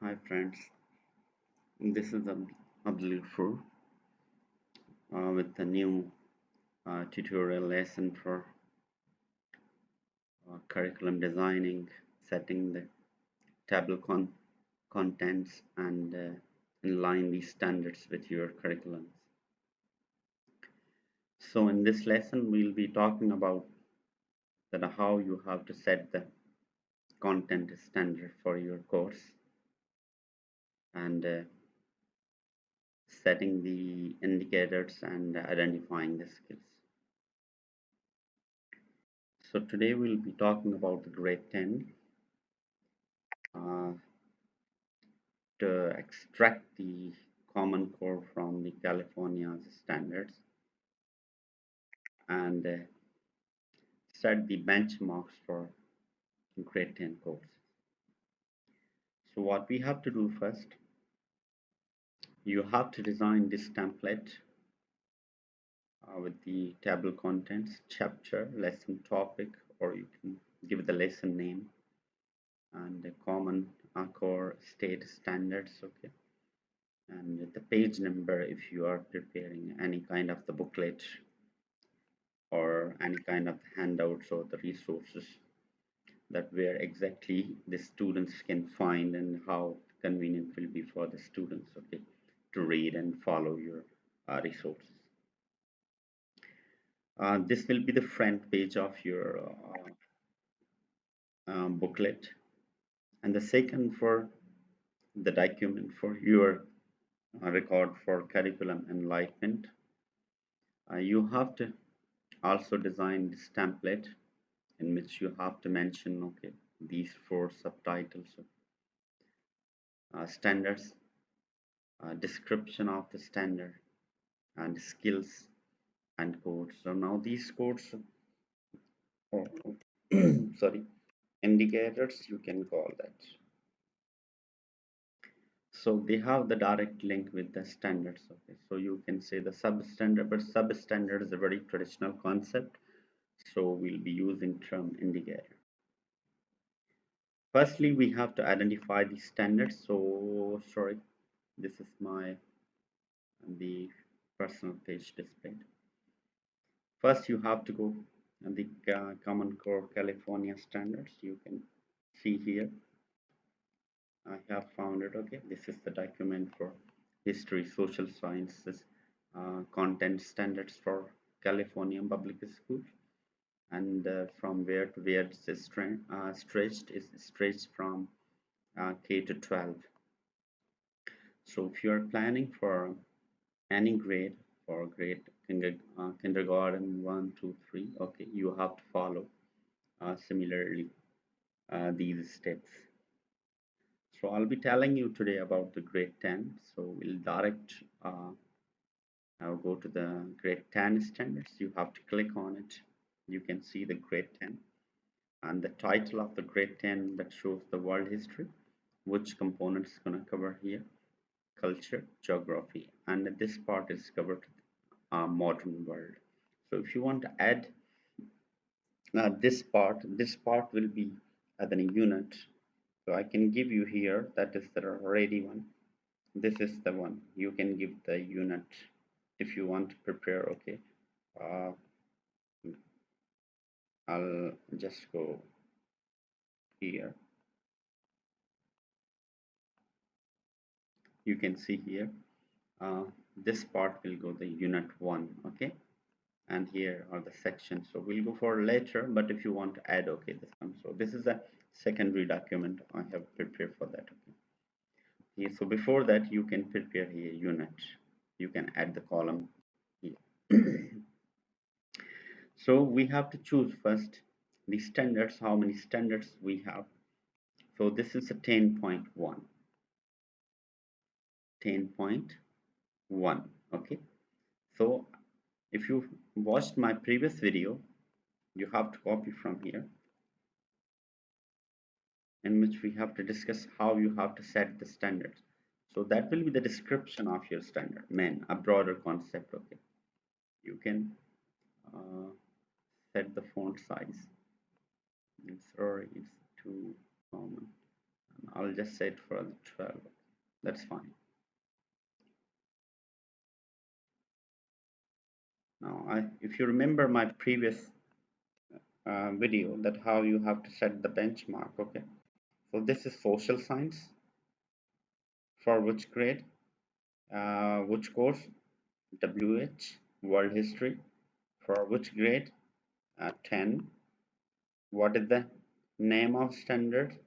Hi friends, this is Abdul with a new tutorial lesson for curriculum designing, setting the table contents and align these standards with your curriculums. So in this lesson we'll be talking about how you have to set the content standard for your course and setting the indicators and identifying the skills. So today we'll be talking about the grade 10 uh, to extract the common core from the California's standards and set the benchmarks for grade 10 courses. So what we have to do first, you have to design this template with the table contents, chapter, lesson topic, or you can give the lesson name and the common core state standards, okay, and the page number if you are preparing any kind of the booklet or any kind of handouts or the resources that where exactly the students can find and how convenient will be for the students, okay, to read and follow your resources. This will be the front page of your booklet, and the second for the document for your record for curriculum enlightenment. You have to also design this template in which you have to mention, okay, these four subtitles, standards, description of the standard, and skills and codes. So now these codes, oh, sorry, indicators, you can call that. So they have the direct link with the standards. Okay, so you can say the substandard, but substandard is a very traditional concept. So we'll be using term indicator. Firstly, we have to identify the standards. So sorry, this is the personal page displayed. First, you have to go and the Common Core California standards. You can see here. I have found it. Okay, this is the document for history, social sciences, content standards for California public schools, and from where to where it's stretched is stretched from K to 12. So if you are planning for any grade for grade kindergarten 1, 2, 3, okay, you have to follow similarly these steps. So I'll be telling you today about the grade 10. So we'll direct now go to the grade 10 standards. You have to click on it. You can see the grade 10 and the title of the grade 10 that shows the world history, which components going to cover here, culture, geography, and this part is covered modern world. So if you want to add this part will be as a unit. So I can give you here, that is the ready one. This is the one. You can give the unit if you want to prepare, okay. Uh, I'll just go here. You can see here, uh, this part will go the unit 1, okay. And here are the sections, so we'll go for later, but if you want to add, okay, this one. So this is a secondary document I have prepared for that, okay. Here, so before that you can prepare here unit, you can add the column here. So we have to choose first the standards, how many standards we have. So this is a 10.1, 10.1, okay. So if you watched my previous video, you have to copy from here, in which we have to discuss how you have to set the standards. So that will be the description of your standard, a broader concept, okay. You can uh, set the font size. Sorry, it's too common. I'll just say it for the 12. That's fine. Now, if you remember my previous video, that how you have to set the benchmark, okay? So this is social science. For which grade? Which course? WH, World History. For which grade? 10. What is the name of standard?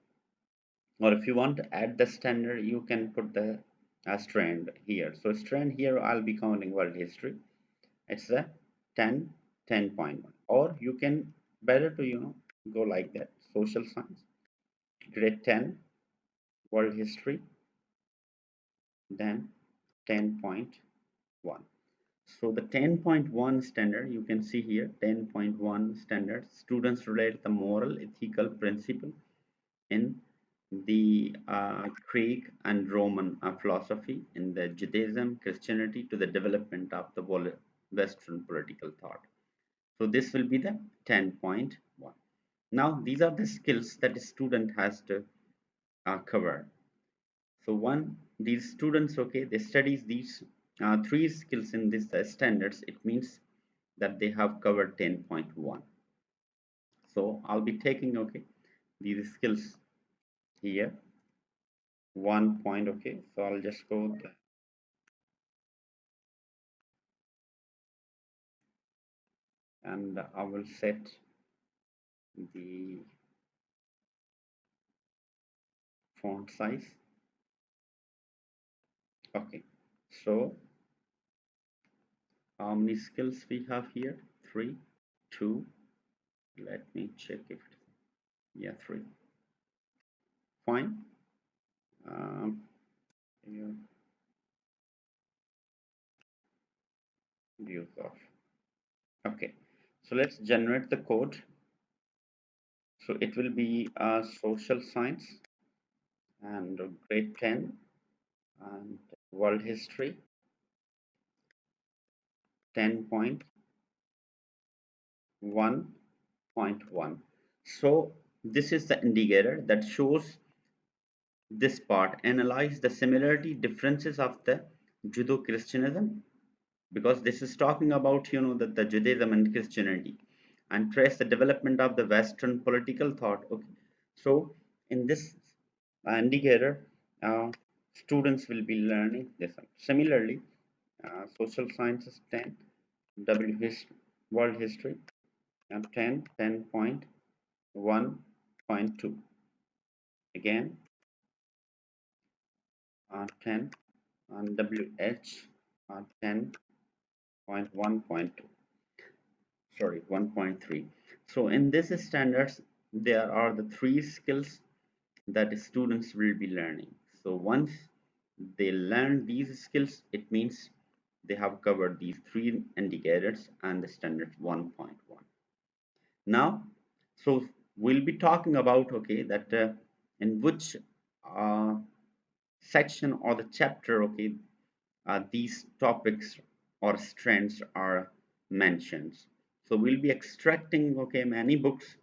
Or if you want to add the standard, you can put the strand here. So strand here, I'll be counting World History. It's a 10, 10.1. Or you can better to, go like that. Social science, grade 10, World History, then 10.1. So the 10.1 standard, you can see here, 10.1 standard, students relate the moral, ethical principle in the Greek and Roman philosophy, in the Judaism, Christianity, to the development of the Western political thought. So this will be the 10.1. Now these are the skills that the student has to cover. So these students, okay, they studies these three skills in this standards. It means that they have covered 10.1. So I'll be taking, okay, these skills here 1 point, okay. So I'll just go there, and I will set the font size. Okay, so how many skills we have here? 3, 2. Let me check if yeah, 3. Fine. Um, here, views off. Okay, so let's generate the code. So it will be social science and grade 10 and world history 10.1.1. So this is the indicator that shows this part. Analyze the similarity differences of the Judo-Christianism, because this is talking about the Judaism and Christianity, and trace the development of the Western political thought. Okay, so in this indicator, students will be learning this one. Similarly, social sciences 10, W history, world history, and 10, 10.1.2. Again, 10 on WH, 10.1.2. Sorry, 1.3. So in this standards, there are the three skills that students will be learning. So once they learn these skills, it means they have covered these three indicators and the standard 1.1. Now, so we'll be talking about, okay, that in which uh, section or the chapter, okay, these topics or strands are mentioned. So we'll be extracting, okay, many books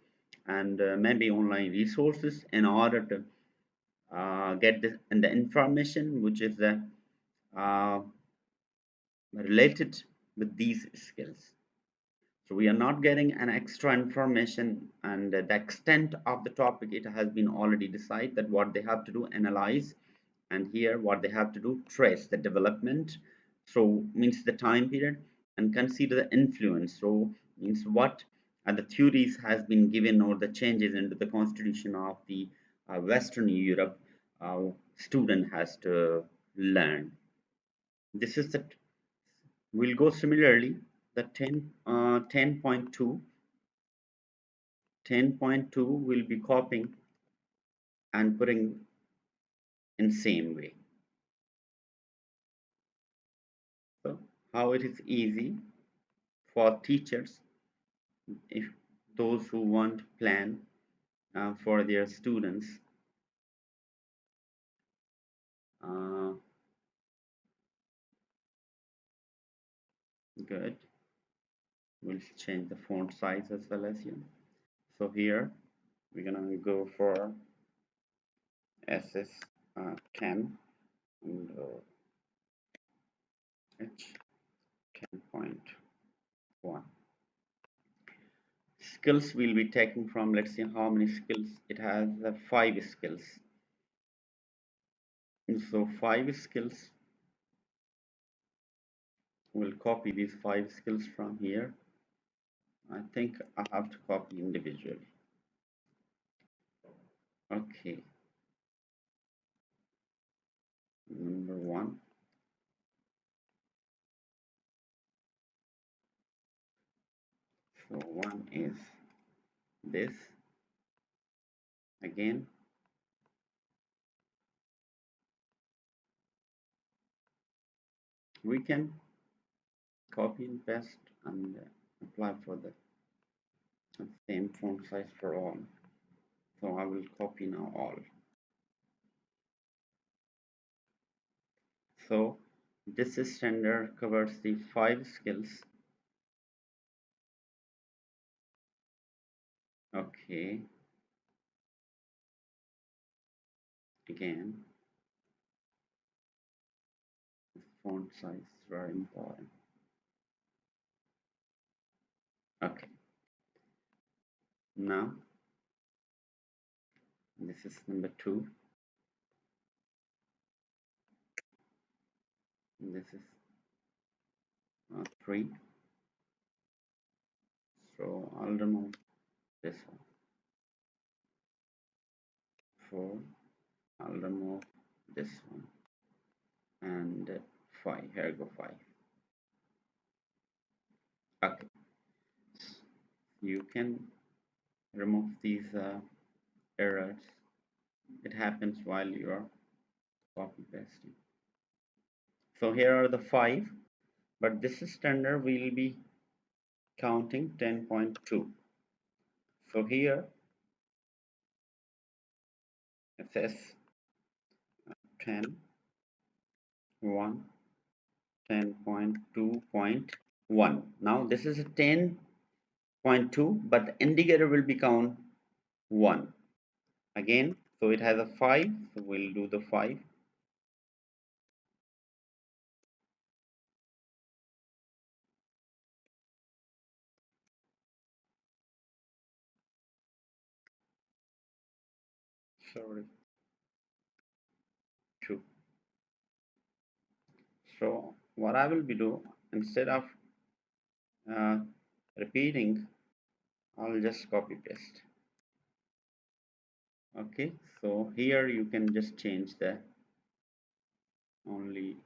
and maybe online resources in order to get this and the information which is uh, related with these skills. So we are not getting an extra information, and the extent of the topic, it has been already decided that what they have to do, analyze, and here what they have to do, trace the development. So means the time period, and consider the influence. So means what the theories has been given, or the changes into the constitution of the Western Europe student has to learn. This is the we'll go similarly the 10.2 will be copying and putting in same way. So how it is easy for teachers, if those who want to plan for their students. uh, Good. We'll change the font size as well as you. So here we're gonna go for SS 10 and H 10.1. Skills will be taken from, let's see how many skills it has. 5 skills. And so 5 skills, we'll copy these 5 skills from here. I think I have to copy individually. Okay, number 1. So 1 is this. Again, we can copy and paste and apply for the same font size for all. So I will copy now all. So this standard covers the 5 skills. Okay, again, font size is very important. Okay, now this is number 2. This is 3. So I'll remove this one. 4. I'll remove this one. And 5. Here go 5. Okay, you can remove these errors. It happens while you are copy pasting. So here are the 5, but this standard will be counting 10.2. So here it says 10, 1, 10.2.1. Now this is a 10.2, but the indicator will be count 1 again. So it has a 5, so we'll do the 5. Sorry, 2. So what I will be do, instead of uh, repeating, I'll just copy paste. Okay, so here you can just change the only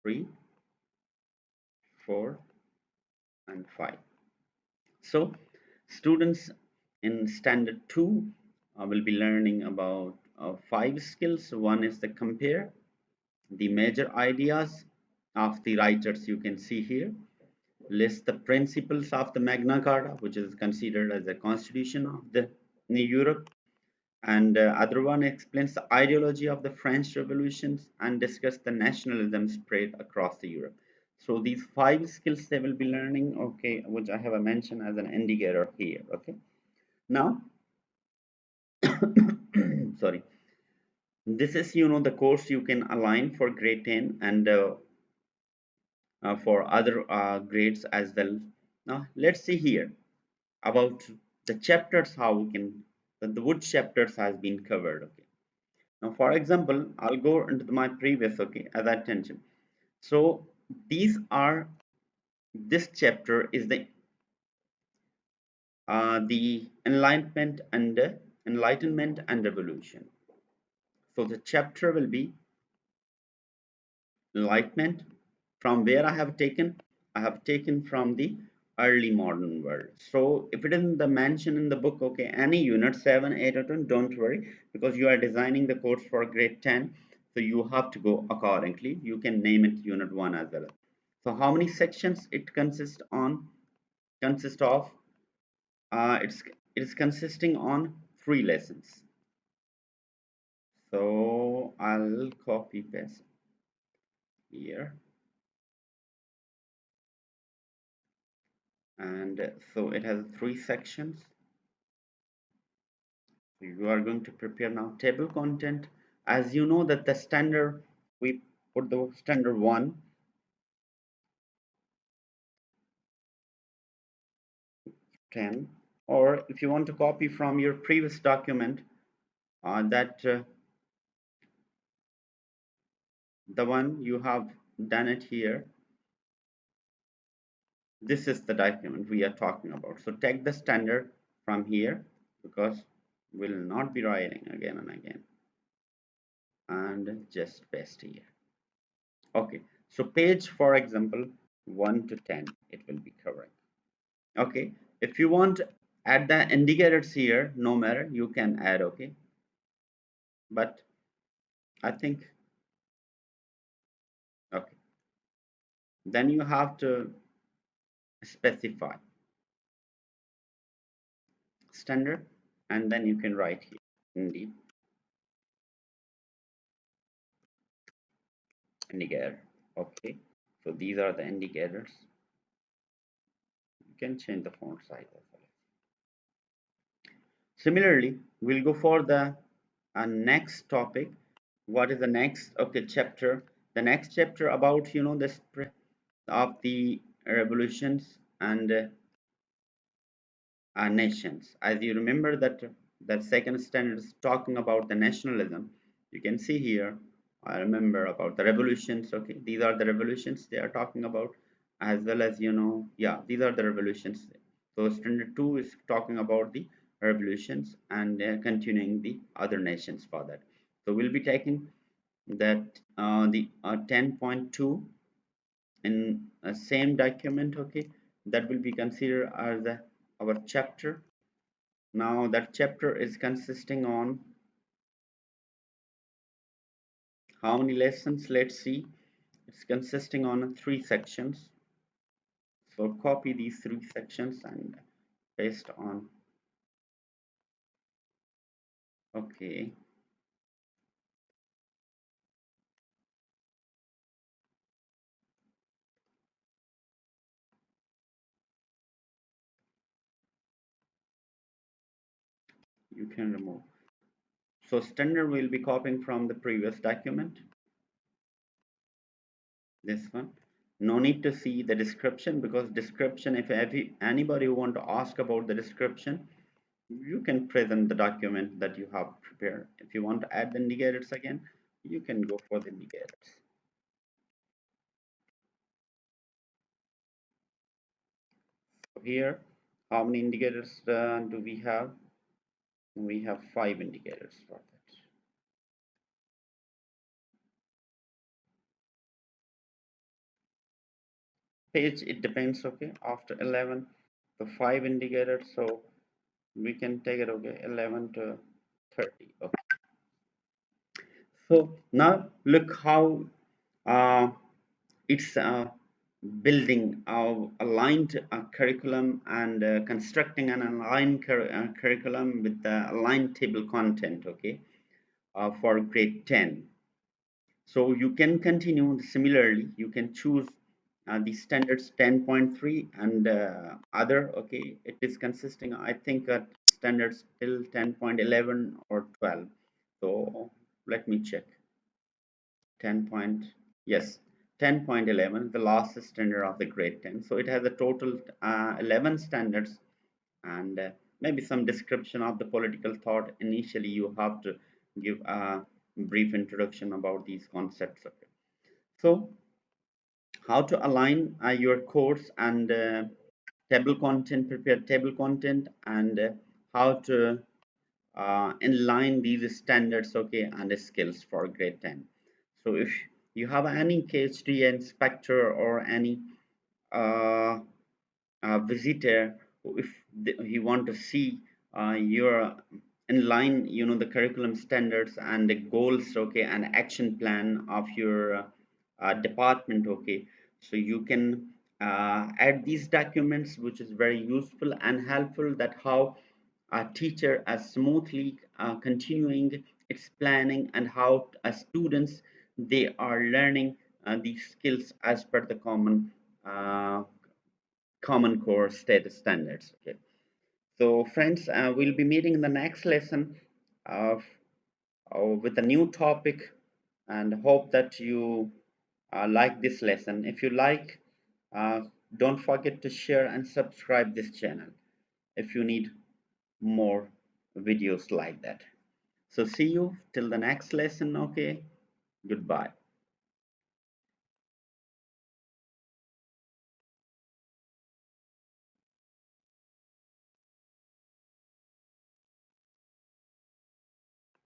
3, 4 and 5. So students in standard 2 will be learning about 5 skills. One is the compare, the major ideas of the writers you can see here, list the principles of the Magna Carta, which is considered as the constitution of the Europe, and other one explains the ideology of the French revolutions and discuss the nationalism spread across the Europe. So these 5 skills they will be learning, okay, which I have mentioned as an indicator here. Okay, now sorry, this is the course you can align for grade 10 and for other grades as well. Now let's see here about the chapters, how we can, the wood chapters has been covered. Okay, now for example, I'll go into my previous, okay, as I mentioned. So these are, this chapter is the enlightenment and revolution. So the chapter will be enlightenment. From where I have taken from the early modern world. So if it isn't the mention in the book, okay, any unit 7, 8 or 10, don't worry, because you are designing the course for grade 10, so you have to go accordingly. You can name it unit 1 as well. So how many sections it consist of? It is consisting on 3 lessons. So I'll copy paste here. And so it has 3 sections, You are going to prepare now table content. As you know that the standard, we put the standard 1, 10, or if you want to copy from your previous document, that the one you have done it here, this is the document we are talking about. So take the standard from here, because we'll not be writing again and again, and just paste here. Okay, so page, for example, 1 to 10, it will be covering. Okay, if you want to add the indicators here, no matter, you can add. Okay, but I think, okay, then you have to specify standard, and then you can write here indeed indicator. Okay, so these are the indicators. You can change the font size as well. Similarly, we'll go for the next topic. What is the next? Okay, chapter. The next chapter about, the spread of the revolutions and nations. As you remember that second standard is talking about the nationalism. You can see here, I remember about the revolutions. Okay, these are the revolutions they are talking about, as well as, yeah, these are the revolutions. So standard 2 is talking about the revolutions and continuing the other nations for that. So we'll be taking that the 10.2 in a same document. Okay, that will be considered as our chapter. Now that chapter is consisting on how many lessons? Let's see. It's consisting on 3 sections. So copy these 3 sections and paste on. Okay. You can remove. So standard will be copying from the previous document. This one. No need to see the description, because description, if anybody want to ask about the description, you can present the document that you have prepared. If you want to add the indicators again, you can go for the indicators. So here, how many indicators do we have? We have 5 indicators for that. Page, it depends. Okay, after 11, the 5 indicators, so we can take it. Okay, 11 to 30. Okay, so now look how uh, it's building our aligned curriculum and constructing an aligned curriculum with the aligned table content. Okay, for grade 10. So you can continue similarly. You can choose the standards 10.3 and other. Okay, it is consisting, I think, at standards till 10.11 or 12. So let me check. 10 point, yes, 10.11, the last standard of the grade 10. So it has a total 11 standards, and maybe some description of the political thought. Initially you have to give a brief introduction about these concepts. Okay, so how to align your course and table content, prepare table content, and how to inline these standards. Okay, and skills for grade 10. So if you have any PhD inspector or any uh, visitor, if you want to see your in line, the curriculum standards and the goals, okay, and action plan of your department. Okay, so you can add these documents, which is very useful and helpful, that how a teacher smoothly continuing its planning, and how students, they are learning these skills as per the uh, common core state standards. Okay, so friends, we'll be meeting in the next lesson uh, with a new topic, and hope that you like this lesson. If you like, uh, don't forget to share and subscribe this channel if you need more videos like that. So see you till the next lesson. Okay, goodbye.